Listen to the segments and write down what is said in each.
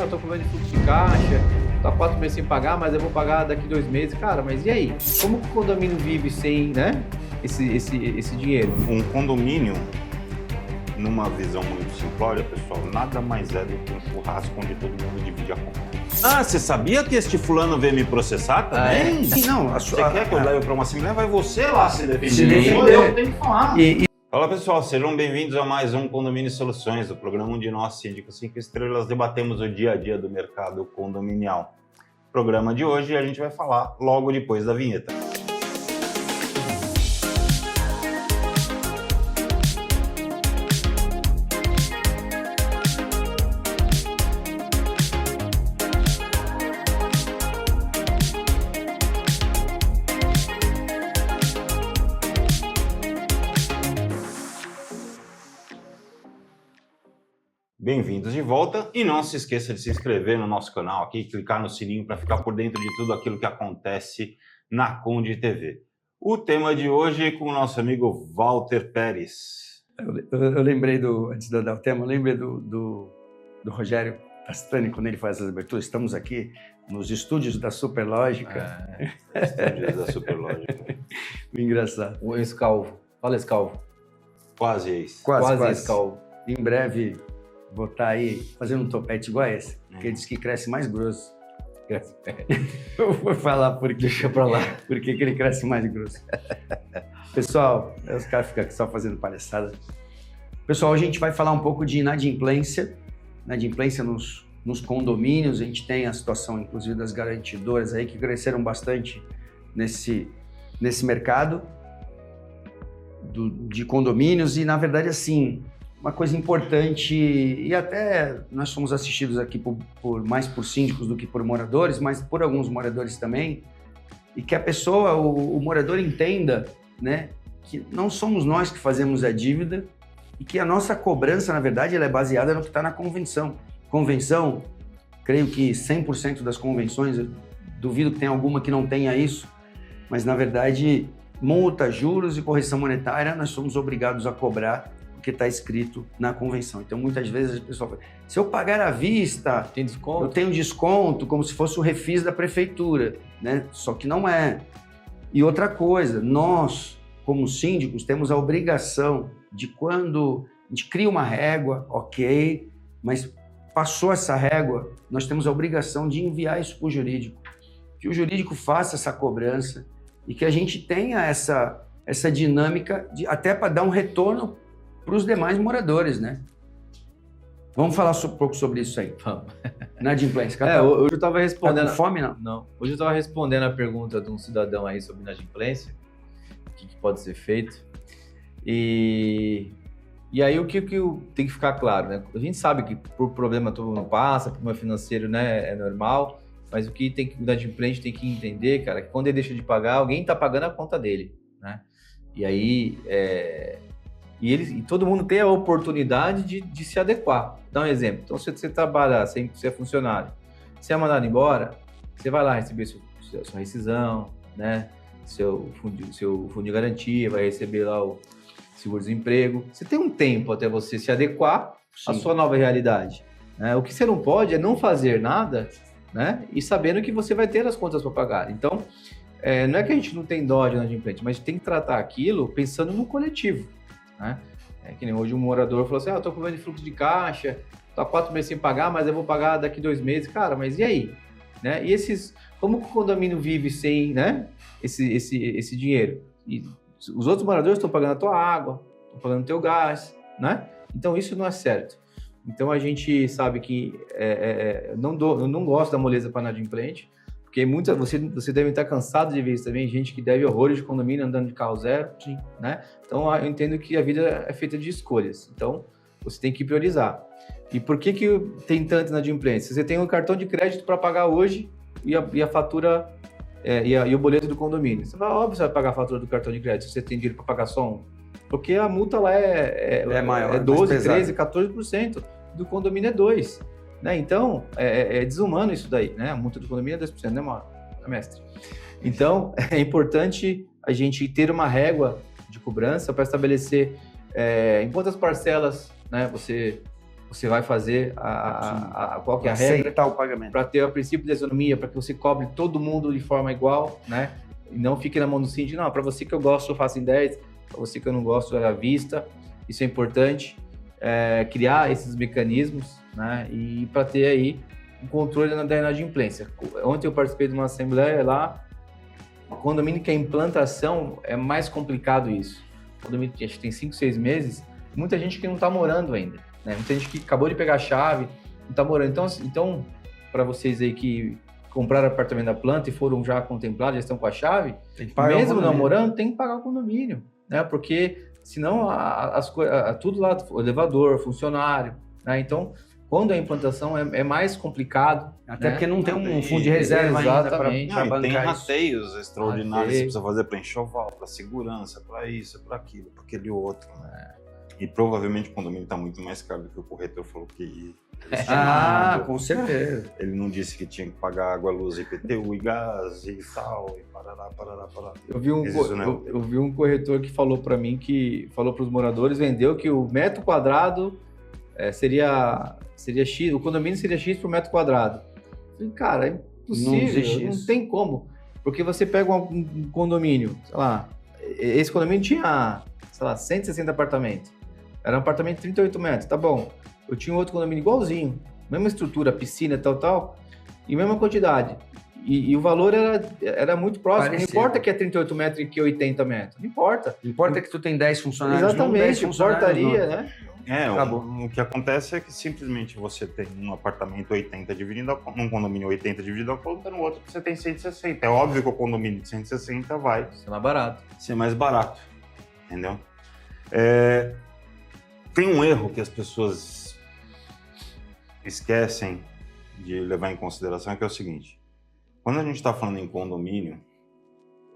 tô com problema de fluxo de caixa, tô há 4 meses sem pagar, mas eu vou pagar daqui 2 meses. Cara, mas e aí? Como que o condomínio vive sem, né, esse dinheiro? Um condomínio, numa visão muito simplória, pessoal, nada mais é do que um churrasco onde todo mundo divide a conta. Ah, você sabia que este fulano veio me processar também? Sim, não. Você quer que eu leve para uma assembleia? Vai você lá se defender. Se defender. Eu tenho que falar. Fala, pessoal, sejam bem-vindos a mais um Condomínio Soluções, o programa onde nós, Síndicos 5 Estrelas, debatemos o dia a dia do mercado condominial. No programa de hoje a gente vai falar logo depois da vinheta. Bem-vindos de volta e não se esqueça de se inscrever no nosso canal aqui, clicar no sininho para ficar por dentro de tudo aquilo que acontece na Conde TV. O tema de hoje é com o nosso amigo Walter Pérez. Eu lembrei antes de eu dar o tema, eu lembrei do Rogério Tastani, quando ele faz as aberturas. Estamos aqui nos estúdios da Superlógica. Estúdios da Superlógica. Engraçado. O ex-calvo. Fala, ex-calvo. Quase ex. Quase. ex-calvo. Em breve, vou estar aí fazendo um topete igual a esse, porque ele diz que cresce mais grosso. Eu vou falar por quê. Deixa pra lá. Por que ele cresce mais grosso. Pessoal, os caras ficam aqui só fazendo palhaçada. Pessoal, a gente vai falar um pouco de inadimplência. Inadimplência nos condomínios. A gente tem a situação, inclusive, das garantidoras aí, que cresceram bastante nesse mercado de condomínios. E, na verdade, assim, uma coisa importante, e até nós somos assistidos aqui mais por síndicos do que por moradores, mas por alguns moradores também, e que a pessoa, o morador entenda, né, que não somos nós que fazemos a dívida e que a nossa cobrança, na verdade, ela é baseada no que está na convenção. Convenção, creio que 100% das convenções, eu duvido que tenha alguma que não tenha isso, mas, na verdade, multa, juros e correção monetária, nós somos obrigados a cobrar que está escrito na convenção. Então, muitas vezes, a pessoa fala, se eu pagar à vista, Tem desconto? eu tenho desconto, como se fosse o refis da prefeitura, né? Só que não é. E outra coisa, nós, como síndicos, temos a obrigação de quando a gente cria uma régua, ok, mas passou essa régua, nós temos a obrigação de enviar isso para o jurídico, que o jurídico faça essa cobrança e que a gente tenha essa dinâmica até para dar um retorno para os demais moradores, né? Vamos falar um pouco sobre isso aí. Vamos. Inadimplência. Hoje eu estava respondendo... Tá com fome, não? Não. Hoje eu estava respondendo a pergunta de um cidadão aí sobre inadimplência, o que pode ser feito. E aí o que tem que ficar claro, né? A gente sabe que por problema todo mundo passa, problema financeiro, né, é normal, mas o que o inadimplente tem que entender, cara, que quando ele deixa de pagar, alguém está pagando a conta dele, né? E aí... E todo mundo tem a oportunidade de se adequar. Dá um exemplo. Então, se você trabalha, você é funcionário, você é mandado embora, você vai lá receber sua rescisão, né? Seu fundo de garantia, vai receber lá o seguro-desemprego. Você tem um tempo até você se adequar à sua nova realidade, né? O que você não pode é não fazer nada, né? E sabendo que você vai ter as contas para pagar. Então, não é que a gente não tem dó de inadimplente, mas a gente tem que tratar aquilo pensando no coletivo. Né? Que nem hoje um morador falou assim, eu tô com problema de fluxo de caixa, tô há 4 meses sem pagar, mas eu vou pagar daqui 2 meses. Cara, mas e aí? Né? E como que o condomínio vive sem, né, esse dinheiro? E os outros moradores estão pagando a tua água, estão pagando o teu gás, né? Então isso não é certo. Então a gente sabe que eu não gosto da moleza para inadimplente, porque você deve estar cansado de ver isso também, gente que deve horrores de condomínio andando de carro zero, né? Então eu entendo que a vida é feita de escolhas, então você tem que priorizar. E por que tem tanta inadimplência? Você tem um cartão de crédito para pagar hoje e a fatura e o boleto do condomínio. Você vai, óbvio, você vai pagar a fatura do cartão de crédito se você tem dinheiro para pagar só um, porque a multa lá é maior, é 12, 13, 14%, do condomínio é 2%. Né? Então, é desumano isso daí, né? A multa do condomínio é 2%, né, mestre? Então, é importante a gente ter uma régua de cobrança para estabelecer em quantas parcelas, né, você você vai fazer qual que é a regra. Aceitar o pagamento. Para ter o princípio de isonomia, para que você cobre todo mundo de forma igual, né? E não fique na mão do síndico. Não, para você que eu gosto, eu faço em 10. Para você que eu não gosto, é à vista. Isso é importante. Criar esses mecanismos, né? E para ter aí um controle da inadimplência. Ontem eu participei de uma assembleia lá. Condomínio que a implantação é mais complicado isso. Condomínio que tem 5, 6 meses, muita gente que não está morando ainda, né? Muita gente que acabou de pegar a chave, não está morando. Então para vocês aí que compraram apartamento da planta e foram já contemplados, já estão com a chave, mesmo não morando, tem que pagar o condomínio, né? Porque senão tudo lá, o elevador, funcionário, né? Então, quando a implantação é mais complicado. Até né? porque não tem um fundo de reserva ainda para bancar. Tem isso. rateios extraordinários que você precisa fazer para enxoval, para segurança, para isso, para aquilo, para aquele outro. Né? E provavelmente o condomínio está muito mais caro do que o corretor falou que ia. Com certeza. Ele não disse que tinha que pagar água, luz, IPTU e gás e tal, e parará. Eu vi um corretor que falou para mim, falou para os moradores, vendeu que o metro quadrado seria X, o condomínio seria X por metro quadrado. Eu falei, cara, é impossível, não tem como. Porque você pega um condomínio, sei lá, esse condomínio tinha, sei lá, 160 apartamentos. Era um apartamento de 38 metros, tá bom. Eu tinha outro condomínio igualzinho, mesma estrutura, piscina, tal, e mesma quantidade. E o valor era muito próximo. Parecido. Não importa que é 38 metros e que é 80 metros. Não importa. Importa que tu tem 10 funcionários. Exatamente, importaria, né? O que acontece é que simplesmente você tem um apartamento 80 dividido num condomínio 80 dividido a conta, no outro você tem 160. É óbvio que o condomínio de 160 vai ser mais barato, entendeu? Tem um erro que as pessoas esquecem de levar em consideração, que é o seguinte: quando a gente está falando em condomínio,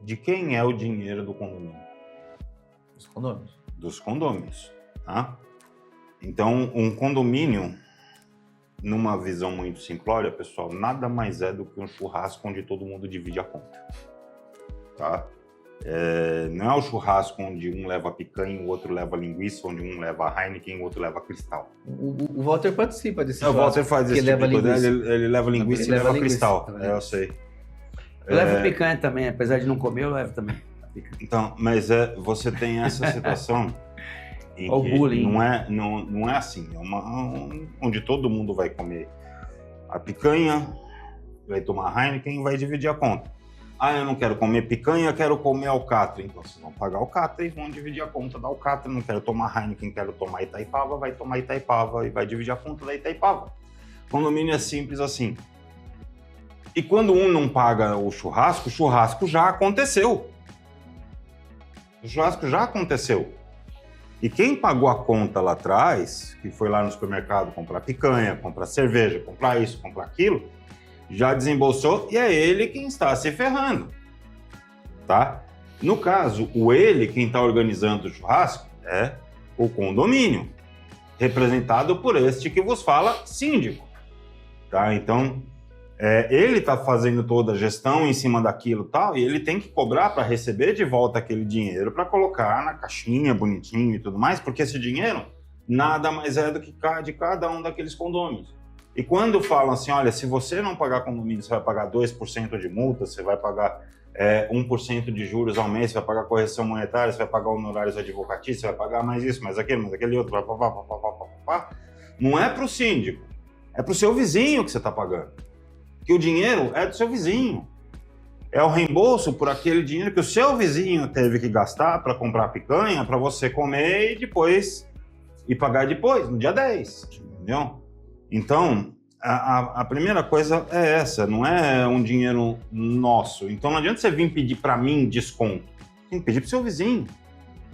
de quem é o dinheiro do condomínio? Dos condôminos, tá? Então, um condomínio, numa visão muito simplória, pessoal, nada mais é do que um churrasco onde todo mundo divide a conta, tá? Não é o churrasco onde um leva picanha, o outro leva linguiça, onde um leva Heineken, o outro leva Cristal. O Walter participa desse churrasco. O Walter faz esse tipo de coisa, ele leva linguiça e leva Cristal, eu sei. Eu levo picanha também, apesar de não comer, eu levo também. Então, mas você tem essa situação em que bullying. Não é assim, onde todo mundo vai comer a picanha, vai tomar Heineken e vai dividir a conta. Eu não quero comer picanha, quero comer alcatra. Então vocês vão pagar alcatra e vão dividir a conta da alcatra. Não quero tomar Heineken, quero tomar Itaipava, vai tomar Itaipava e vai dividir a conta da Itaipava. Condomínio é simples assim. E quando um não paga o churrasco já aconteceu. O churrasco já aconteceu. E quem pagou a conta lá atrás, que foi lá no supermercado comprar picanha, comprar cerveja, comprar isso, comprar aquilo, já desembolsou e é ele quem está se ferrando, tá? No caso, quem está organizando o churrasco é o condomínio, representado por este que vos fala, síndico, tá? Então, ele está fazendo toda a gestão em cima daquilo e tal, e ele tem que cobrar para receber de volta aquele dinheiro para colocar na caixinha bonitinho e tudo mais, porque esse dinheiro nada mais é do que de cada um daqueles condôminos. E quando falam assim, olha, se você não pagar condomínio, você vai pagar 2% de multa, você vai pagar 1% de juros ao mês, você vai pagar correção monetária, você vai pagar honorários advocatícios, você vai pagar mais isso, mais aquele outro, não é para o síndico, é para o seu vizinho que você está pagando. Que o dinheiro é do seu vizinho. É o reembolso por aquele dinheiro que o seu vizinho teve que gastar para comprar picanha, para você comer e pagar depois, no dia 10, entendeu? Então, a primeira coisa é essa, não é um dinheiro nosso. Então não adianta você vir pedir para mim desconto, tem que pedir para o seu vizinho.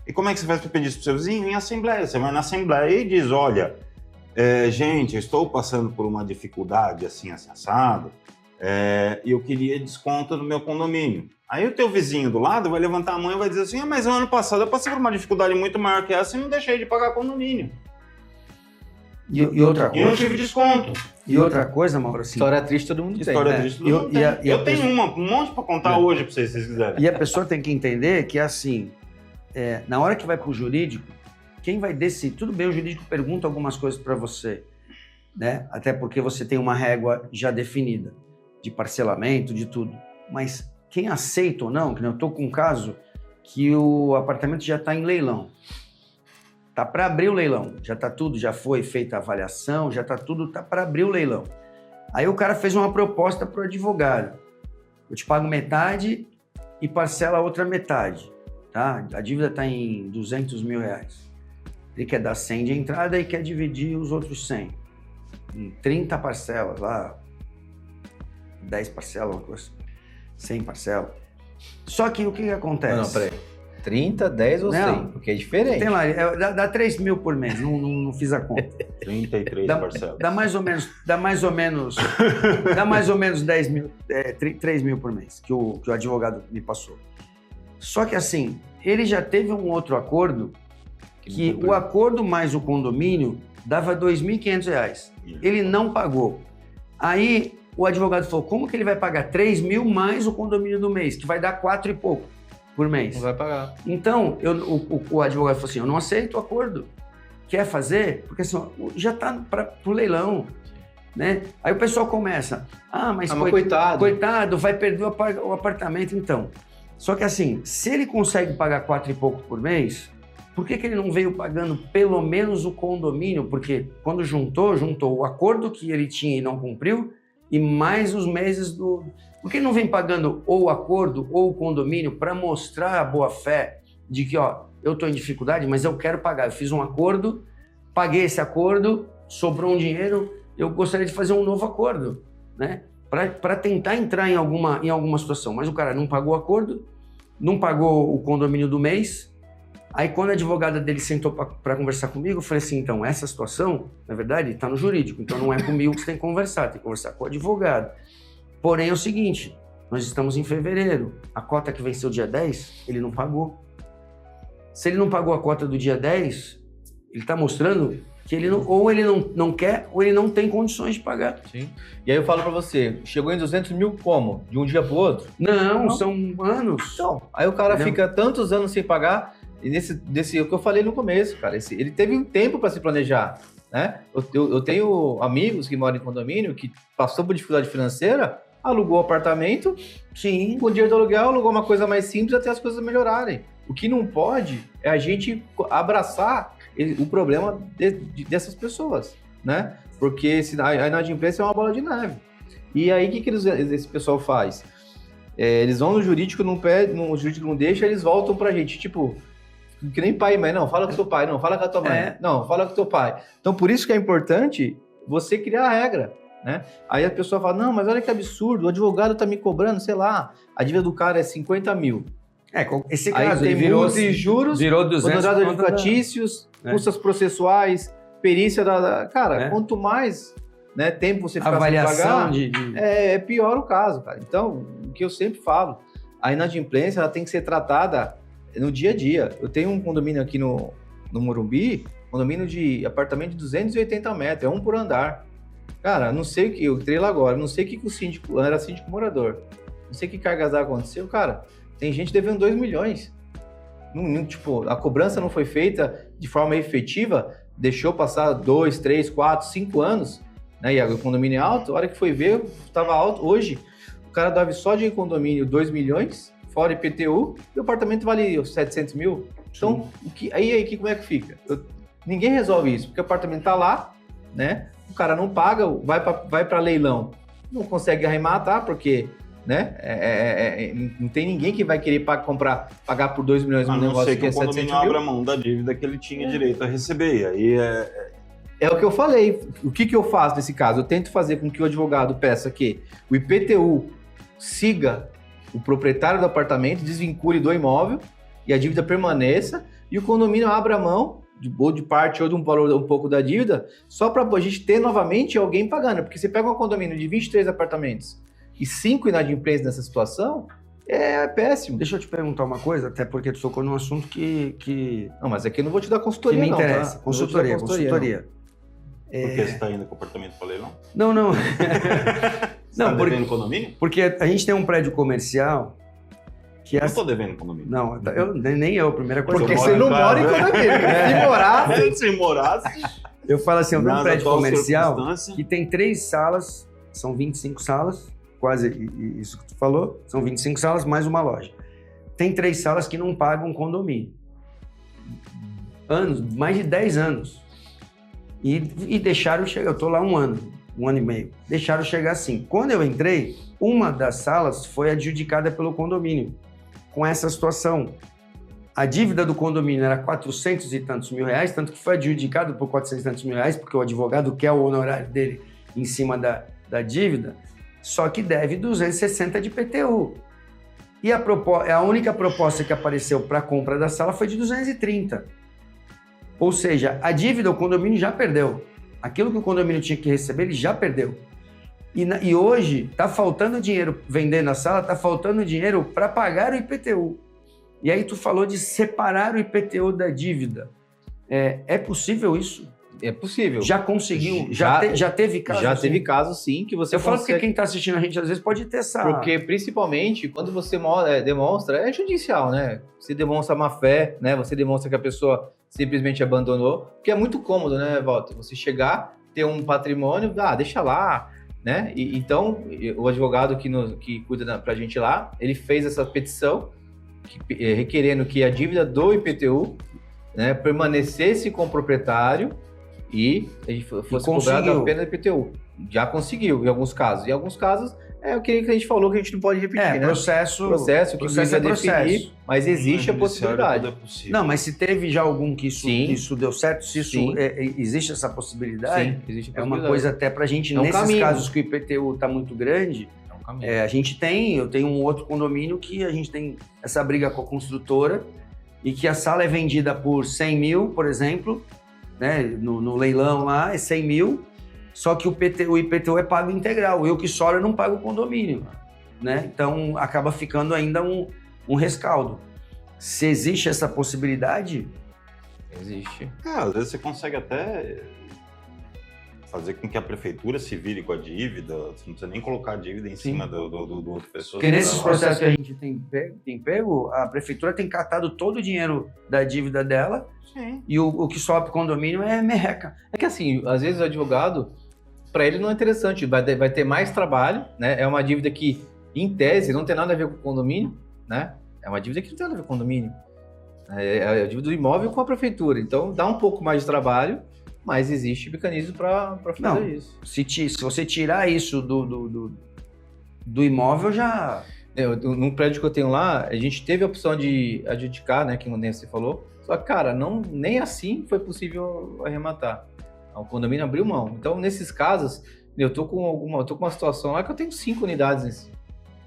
E como é que você faz para pedir para o seu vizinho? Em assembleia. Você vai na assembleia e diz, olha, gente, eu estou passando por uma dificuldade assim, assado, e eu queria desconto no meu condomínio. Aí o teu vizinho do lado vai levantar a mão e vai dizer assim, mas no ano passado eu passei por uma dificuldade muito maior que essa e não deixei de pagar condomínio. E outra coisa. Eu não tive desconto. E outra coisa, Mauro, assim... História triste todo mundo tem. Triste todo mundo tem. Eu tenho um monte para contar hoje para vocês, se vocês quiserem. E a pessoa tem que entender que, assim, na hora que vai para o jurídico, quem vai decidir... Tudo bem, o jurídico pergunta algumas coisas para você, né? Até porque você tem uma régua já definida de parcelamento, de tudo. Mas quem aceita ou não, que eu estou com um caso que o apartamento já está em leilão. Tá para abrir o leilão, já tá tudo, já foi feita a avaliação, já tá tudo, tá para abrir o leilão. Aí o cara fez uma proposta pro advogado. Eu te pago metade e parcela a outra metade, tá? A dívida tá em 200 mil reais. Ele quer dar 100 de entrada e quer dividir os outros 100. Em 30 parcelas lá, 10 parcelas, uma coisa, 100 parcelas. Só que o que acontece? Não, peraí. 30, 10 ou 100? Porque é diferente. Tem lá, dá 3 mil por mês, não fiz a conta. 33 parcelas. Dá mais ou menos 10 mil, 3 mil por mês, que o advogado me passou. Só que assim, ele já teve um outro acordo, que o acordo mais o condomínio dava R$ 2.500. Ele não pagou. Aí o advogado falou, como que ele vai pagar 3 mil mais o condomínio do mês, que vai dar 4 e pouco por mês? Não vai pagar. Então, o advogado falou assim, eu não aceito o acordo. Quer fazer? Porque assim, já está para o leilão. Né? Aí o pessoal começa, mas coitado, vai perder o apartamento então. Só que assim, se ele consegue pagar 4 e pouco por mês, por que ele não veio pagando pelo menos o condomínio? Porque quando juntou o acordo que ele tinha e não cumpriu e mais os meses do... Por que não vem pagando ou o acordo ou o condomínio para mostrar a boa-fé de que, eu estou em dificuldade, mas eu quero pagar. Eu fiz um acordo, paguei esse acordo, sobrou um dinheiro, eu gostaria de fazer um novo acordo, né? Para tentar entrar em alguma situação. Mas o cara não pagou o acordo, não pagou o condomínio do mês. Aí quando a advogada dele sentou para conversar comigo, eu falei assim, então, essa situação, na verdade, está no jurídico. Então não é comigo que você tem que conversar com o advogado. Porém é o seguinte, nós estamos em fevereiro, a cota que venceu dia 10, ele não pagou. Se ele não pagou a cota do dia 10, ele está mostrando que ele não quer ou ele não tem condições de pagar. Sim. E aí eu falo para você, chegou em 200 mil como? De um dia para o outro? Não, são anos. Então, aí o cara fica tantos anos sem pagar, e o que eu falei no começo, cara, ele teve um tempo para se planejar, né? Eu tenho amigos que moram em condomínio que passou por dificuldade financeira, alugou apartamento, sim, com o dinheiro do aluguel, alugou uma coisa mais simples até as coisas melhorarem. O que não pode é a gente abraçar o problema dessas pessoas, né? Porque a inadimplência é uma bola de neve. E aí, o que esse pessoal faz? Eles vão no jurídico, o jurídico não deixa, eles voltam pra gente, tipo, que nem pai e mãe, não, fala com seu pai, não, fala com a tua mãe, não, fala com teu pai. Então, por isso que é importante você criar a regra, né? Aí a pessoa fala, não, mas olha que absurdo, o advogado tá me cobrando, sei lá, a dívida do cara é 50 mil. Esse caso, aí tem multa e juros, virou 200 honorários advocatícios, custas processuais, perícia Cara, quanto mais tempo você ficar avaliação sem pagar, é pior o caso, cara. Então, o que eu sempre falo, a inadimplência ela tem que ser tratada no dia a dia. Eu tenho um condomínio aqui no Morumbi, condomínio de apartamento de 280 metros, é um por andar. Cara, não sei o que, eu entrei lá agora, não sei o que o síndico, era síndico morador, não sei que cargas d'água aconteceu, cara, tem gente devendo 2 milhões. Tipo, a cobrança não foi feita de forma efetiva, deixou passar 2, 3, 4, 5 anos, né? E o condomínio é alto, a hora que foi ver, estava alto. Hoje, o cara deve só de condomínio 2 milhões, fora IPTU, e o apartamento vale 700 mil. Então, como é que fica? Ninguém resolve isso, porque o apartamento está lá, né? O cara não paga, vai para leilão, não consegue arrematar, porque não tem ninguém que vai querer pagar por 2 milhões um negócio que é 700 mil. A não ser que o condomínio abra mão da dívida que ele tinha direito a receber. Aí é o que eu falei. O que eu faço nesse caso? Eu tento fazer com que o advogado peça que o IPTU siga o proprietário do apartamento, desvincule do imóvel e a dívida permaneça, e o condomínio abra mão ou de parte ou de um valor um pouco da dívida, só para a gente ter novamente alguém pagando. Porque você pega um condomínio de 23 apartamentos e 5 inadimplentes nessa situação, é péssimo. Deixa eu te perguntar uma coisa, até porque tu tocou num assunto que... Não, mas aqui eu não vou te dar consultoria, que me não, interessa. Tá? Consultoria. Por que você está indo com o apartamento para leilão? Não. Você está devendo condomínio? Porque a gente tem um prédio comercial que eu não estou devendo condomínio. Não, nem eu, a primeira coisa. Porque você não mora em condomínio. Se morasse... Se morasse... Eu falo assim, eu vi um Nada prédio atual comercial circunstância. que tem 3 salas, são 25 salas, quase isso que tu falou, são 25 salas mais uma loja. Tem 3 salas que não pagam condomínio. Anos, mais de 10 anos. E deixaram chegar, eu tô lá um ano e meio, deixaram chegar assim. Quando eu entrei, uma das salas foi adjudicada pelo condomínio, com essa situação. A dívida do condomínio era 400 e tantos mil reais, tanto que foi adjudicado por 400 e tantos mil reais, porque o advogado quer o honorário dele em cima da dívida, só que deve 260 de IPTU. E a única proposta que apareceu para a compra da sala foi de 230. Ou seja, a dívida o condomínio já perdeu. Aquilo que o condomínio tinha que receber, ele já perdeu. E hoje está faltando dinheiro vendendo a sala, está faltando dinheiro para pagar o IPTU. E aí tu falou de separar o IPTU da dívida. É possível isso? É possível. Já conseguiu? Já teve caso? Já assim? teve caso, sim, que você Eu falo consegue... porque quem está assistindo a gente às vezes pode ter essa... Porque, principalmente, quando você demonstra, é judicial, né? Você demonstra má fé, né? Você demonstra que a pessoa simplesmente abandonou. Porque é muito cômodo, né, Walter? Você chegar, ter um patrimônio, deixa lá, né? Então, o advogado que cuida pra gente lá, ele fez essa petição requerendo que a dívida do IPTU, né, permanecesse com o proprietário e fosse cobrado apenas do IPTU. Já conseguiu, em alguns casos. Em alguns casos, é o que a gente falou que a gente não pode repetir, né? Processo que precisa definir, mas existe a possibilidade. Não, mas se teve já algum que isso deu certo, se isso existe essa possibilidade, sim, existe a é uma possibilidade. coisa até pra gente, nesses casos que o IPTU tá muito grande, eu tenho um outro condomínio que a gente tem essa briga com a construtora e que a sala é vendida por 100 mil, por exemplo, né? No leilão lá é 100 mil, só que o IPTU é pago integral, eu que sobra não pago o condomínio, né? Então acaba ficando ainda um rescaldo. Se existe essa possibilidade... Existe. Às vezes você consegue até fazer com que a prefeitura se vire com a dívida, você não precisa nem colocar a dívida em cima do outro pessoa. Porque nesses processos que a gente tem pego, a prefeitura tem catado todo o dinheiro da dívida dela. Sim. E o que sobe pro condomínio é merreca. É que assim, às vezes o advogado, para ele não é interessante, vai ter mais trabalho, né? É uma dívida que, em tese, não tem nada a ver com o condomínio, né? É uma dívida que não tem nada a ver com o condomínio. É a dívida do imóvel com a prefeitura. Então, dá um pouco mais de trabalho, mas existe mecanismo para fazer isso. Se você tirar isso do imóvel, já... Num prédio que eu tenho lá, a gente teve a opção de adjudicar, né, que você falou, só que, cara, nem assim foi possível arrematar. O condomínio abriu mão. Então, nesses casos, eu tô com uma situação lá que eu tenho 5 unidades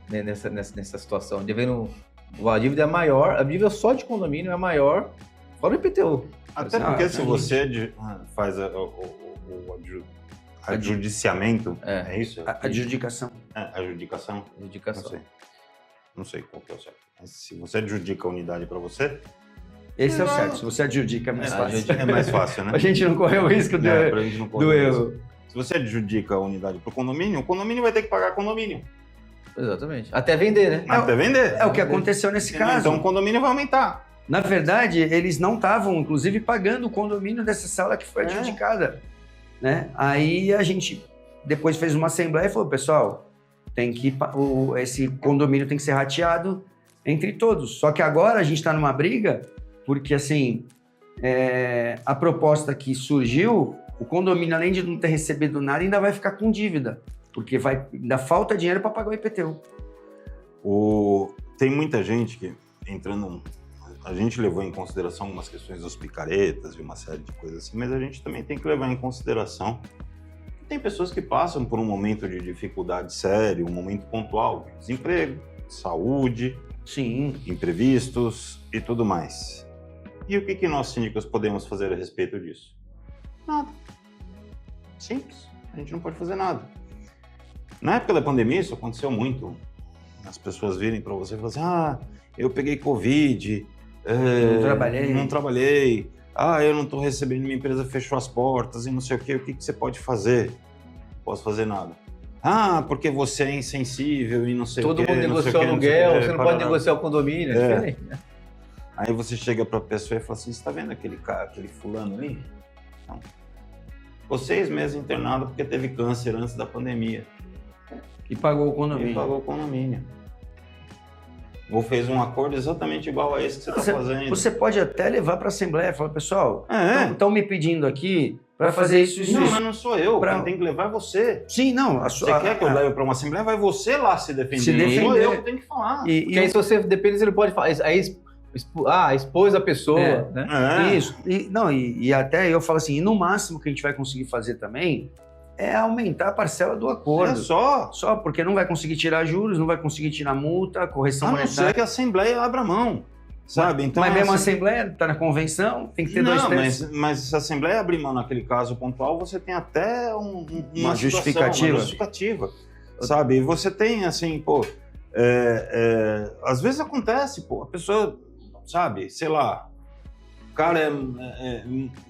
nessa situação. A dívida é maior, a dívida só de condomínio é maior, fora o IPTU. Até porque se você faz o adjudiciamento, é isso? Adjudicação. Adjudicação. Não sei qual que é o certo. Mas se você adjudica a unidade para você... Esse é o certo. Se você adjudica, é mais fácil. É mais fácil, né? A gente não correu o risco do erro. Se você adjudica a unidade para o condomínio vai ter que pagar condomínio. Exatamente. Até vender, né? Até vender. É o que aconteceu nesse caso. Então o condomínio vai aumentar. Na verdade, eles não estavam, inclusive, pagando o condomínio dessa sala que foi adjudicada. Né? Aí a gente depois fez uma assembleia e falou, pessoal, esse condomínio tem que ser rateado entre todos. Só que agora a gente está numa briga, porque assim, a proposta que surgiu, o condomínio, além de não ter recebido nada, ainda vai ficar com dívida, porque ainda falta dinheiro para pagar o IPTU. Tem muita gente que, a gente levou em consideração algumas questões dos picaretas e uma série de coisas assim, mas a gente também tem que levar em consideração que tem pessoas que passam por um momento de dificuldade sério, um momento pontual, desemprego, saúde, imprevistos e tudo mais. E o que nós síndicos podemos fazer a respeito disso? Nada. Simples. A gente não pode fazer nada. Na época da pandemia, isso aconteceu muito. As pessoas virem para você e falam assim, eu peguei Covid, não trabalhei, eu não estou recebendo, minha empresa fechou as portas e não sei o que você pode fazer? Não posso fazer nada. Porque você é insensível e não sei o que. Todo mundo negociou aluguel, você não pode negociar o condomínio, é diferente, né? Aí você chega para a pessoa e fala assim, você está vendo aquele fulano ali? Não. ficou 6 meses internado porque teve câncer antes da pandemia. E pagou o condomínio. E pagou o condomínio. Ou fez um acordo exatamente igual a esse que você está fazendo. Você pode até levar para a Assembleia e falar, pessoal, estão me pedindo aqui para fazer isso. Não, mas não sou eu. Quem tem que levar é você. Sim, não. Você quer que eu leve para uma Assembleia? Vai você lá se defender. Não sou eu que tenho que falar. Porque aí se você depende, você não pode falar. Aí expôs a pessoa, né? Isso. E até eu falo assim, e no máximo que a gente vai conseguir fazer também é aumentar a parcela do acordo. Só porque não vai conseguir tirar juros, não vai conseguir tirar multa, correção monetária. A não ser que a Assembleia abra mão, sabe? Então, mas mesmo a Assembleia está na convenção, tem que ter 2 terços. Mas se a Assembleia abrir mão naquele caso pontual, você tem até uma justificativa, sabe? E você tem, assim, pô... às vezes acontece, pô, a pessoa, sabe, sei lá, o cara é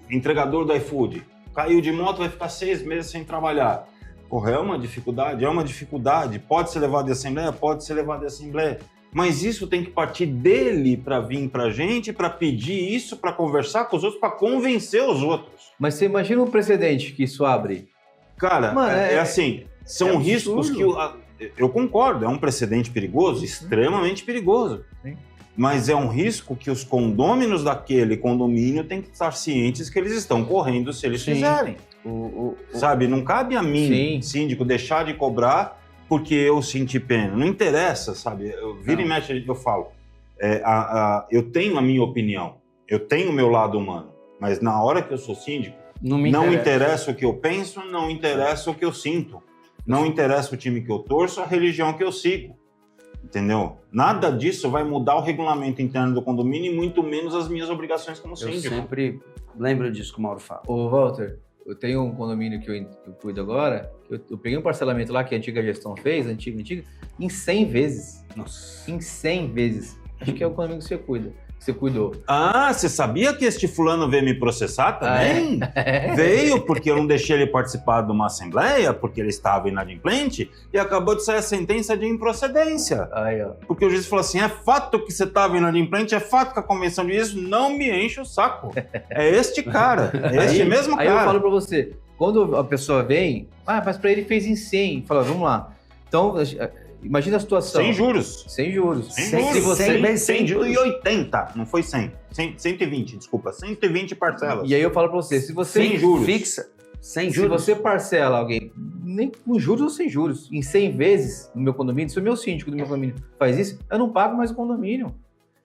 entregador do iFood, caiu de moto, vai ficar 6 meses sem trabalhar. Porra, é uma dificuldade. Pode ser levado de Assembleia? Pode ser levado de Assembleia. Mas isso tem que partir dele para vir pra gente, para pedir isso, para conversar com os outros, para convencer os outros. Mas você imagina um precedente que isso abre? Cara, mano, assim, são riscos que... Eu concordo, é um precedente perigoso, extremamente perigoso. Sim. Mas é um risco que os condôminos daquele condomínio têm que estar cientes que eles estão correndo se eles fizerem. Sabe, não cabe a mim, síndico, deixar de cobrar porque eu senti pena. Não interessa, sabe? Vira e mexe, eu falo. Eu tenho a minha opinião, eu tenho o meu lado humano, mas na hora que eu sou síndico, não interessa o que eu penso, não interessa o que eu sinto. Não interessa o time que eu torço, a religião que eu sigo. Entendeu? Nada disso vai mudar o regulamento interno do condomínio e muito menos as minhas obrigações como síndico. Eu sempre lembro disso que o Mauro fala. Ô, Walter, eu tenho um condomínio que eu cuido agora, eu peguei um parcelamento lá que a antiga gestão fez, antiga, em 100 vezes. Nossa. Em 100 vezes. Acho que é o condomínio que você cuida. Você cuidou. Ah, você sabia que este fulano veio me processar também? Veio porque eu não deixei ele participar de uma assembleia, porque ele estava inadimplente, e acabou de sair a sentença de improcedência. Aí, ó. Porque o juiz falou assim, é fato que você estava inadimplente, é fato que a convenção diz isso, não me enche o saco. É este cara, é este mesmo cara. Aí eu falo pra você, quando a pessoa vem, mas pra ele fez em 100, fala, vamos lá. Então... Imagina a situação. Sem juros. Sem juros. Sem juros. 180, não foi 100. 120, desculpa. 120 parcelas. E aí eu falo pra você, se você... Sem juros. Fixa. Sem juros. Se você parcela alguém, nem com juros ou sem juros, em 100 vezes no meu condomínio, se o meu síndico do meu condomínio faz isso, eu não pago mais o condomínio.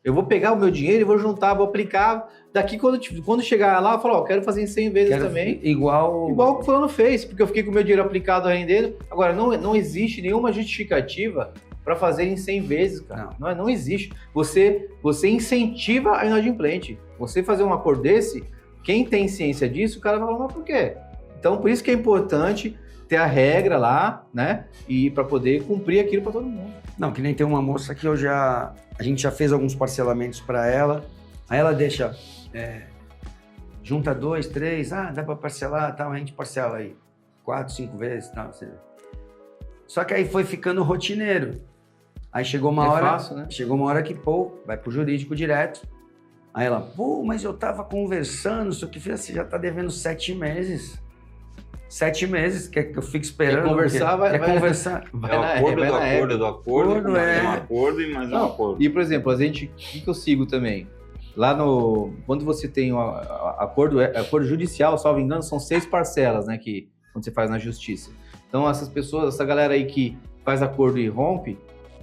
Eu vou pegar o meu dinheiro e vou juntar, vou aplicar. Daqui, quando chegar lá, eu falo, quero fazer em 100 vezes também. Igual o que o fulano fez, porque eu fiquei com o meu dinheiro aplicado rendendo. Agora, não existe nenhuma justificativa para fazer em 100 vezes, cara. Não existe. Você incentiva a inadimplente. Você fazer um acordo desse, quem tem ciência disso, o cara vai falar, mas por quê? Então, por isso que é importante ter a regra lá, né? E para poder cumprir aquilo para todo mundo. Não, que nem tem uma moça que a gente já fez alguns parcelamentos para ela, aí ela deixa, junta 2, 3, dá para parcelar, tal, a gente parcela aí 4, 5 vezes, tal. Só que aí foi ficando rotineiro. Aí chegou uma hora, fácil, né? Chegou uma hora que, vai pro jurídico direto. Aí ela, mas eu tava conversando, só que você já tá devendo 7 meses. 7 meses, quer que eu fique esperando? Quer conversar, vai conversar. É o acordo, mais um acordo e mais um acordo. E, por exemplo, o que eu sigo também? Lá quando você tem um acordo judicial, salvo engano, são 6 parcelas, né, quando você faz na justiça. Então, essa galera aí que faz acordo e rompe,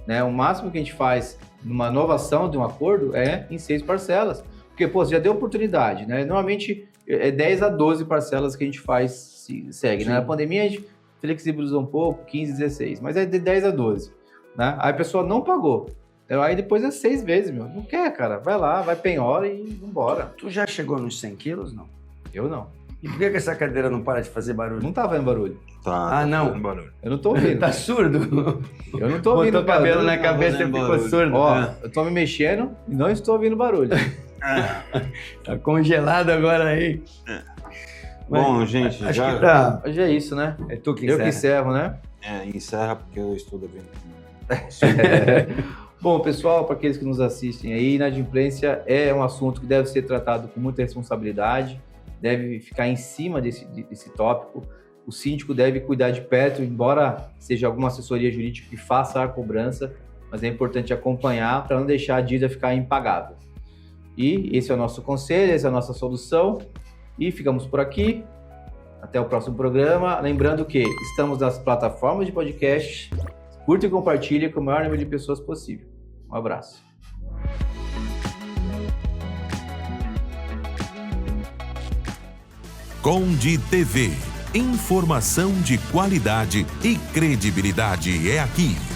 né, o máximo que a gente faz numa inovação de um acordo é em 6 parcelas. Porque, você já deu oportunidade, né? Normalmente é 10 a 12 parcelas que a gente segue, né? Na pandemia a gente flexibilizou um pouco, 15, 16, mas é de 10 a 12, né? Aí a pessoa não pagou. Aí depois é 6 vezes, meu. Não quer, cara. Vai lá, vai penhora e vambora. Tu já chegou nos 100 quilos, não? Eu não. E por que essa cadeira não para de fazer barulho? Não tá fazendo barulho. Tá não. Barulho. Eu não tô ouvindo. Tá surdo? Eu não tô ouvindo. Botou cabelo na cabeça e ficou surdo. Eu tô me mexendo e não estou ouvindo barulho. Tá congelado agora aí. Bom, gente, acho que tá. Hoje é isso, né? É tu que encerra. Eu que encerro, né? Encerra porque eu estou devendo. Bom, pessoal, para aqueles que nos assistem aí, inadimplência é um assunto que deve ser tratado com muita responsabilidade, deve ficar em cima desse tópico. O síndico deve cuidar de perto, embora seja alguma assessoria jurídica que faça a cobrança, mas é importante acompanhar para não deixar a dívida ficar impagável. E esse é o nosso conselho, essa é a nossa solução. E ficamos por aqui. Até o próximo programa. Lembrando que estamos nas plataformas de podcast. Curta e compartilhe com o maior número de pessoas possível. Um abraço. Conde TV. Informação de qualidade e credibilidade é aqui.